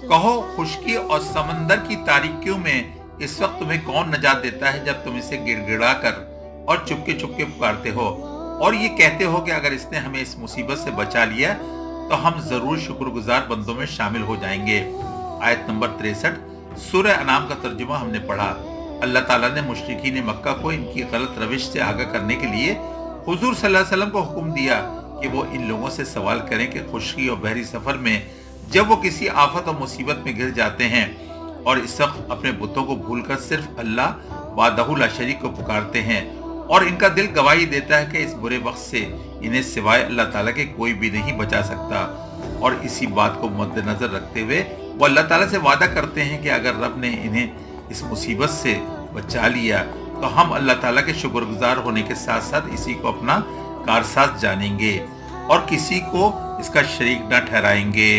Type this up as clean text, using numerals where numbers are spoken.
कहो, खुशकी और समंदर की तारीकियों में इस वक्त तुम्हें कौन नजात देता है जब तुम इसे गिड़गिड़ा कर और चुपके चुपके पुकारते हो और ये कहते हो कि अगर इसने हमें इस मुसीबत से बचा लिया तो हम जरूर शुक्रगुजार बंदों में शामिल हो जाएंगे। आयत नंबर 63 सूरह अनाम का तर्जुमा हमने पढ़ा। अल्लाह ताला ने मुशरिकीन मक्का को इनकी गलत रविश से आगाह करने के लिए हुजूर सल्लल्लाहु अलैहि वसल्लम को हुक्म दिया कि वो इन लोगों से सवाल करें कि खुशकी और बहरी सफर में जब वो किसी आफत और मुसीबत में घिर जाते हैं और इस वक्त अपने बुतों को भूलकर सिर्फ अल्लाह वादहु ला शरीक को पुकारते हैं और इनका दिल गवाही देता है कि इस बुरे वक्त से इन्हें सिवाय अल्लाह ताला के कोई भी नहीं बचा सकता, और इसी बात को मद्देनजर रखते हुए वो अल्लाह ताला से वादा करते हैं कि अगर रब ने इन्हें इस मुसीबत से बचा लिया तो हम अल्लाह ताला के शुक्रगुजार होने के साथ साथ इसी को अपना कारसाज जानेंगे और किसी को इसका शरीक न ठहराएंगे।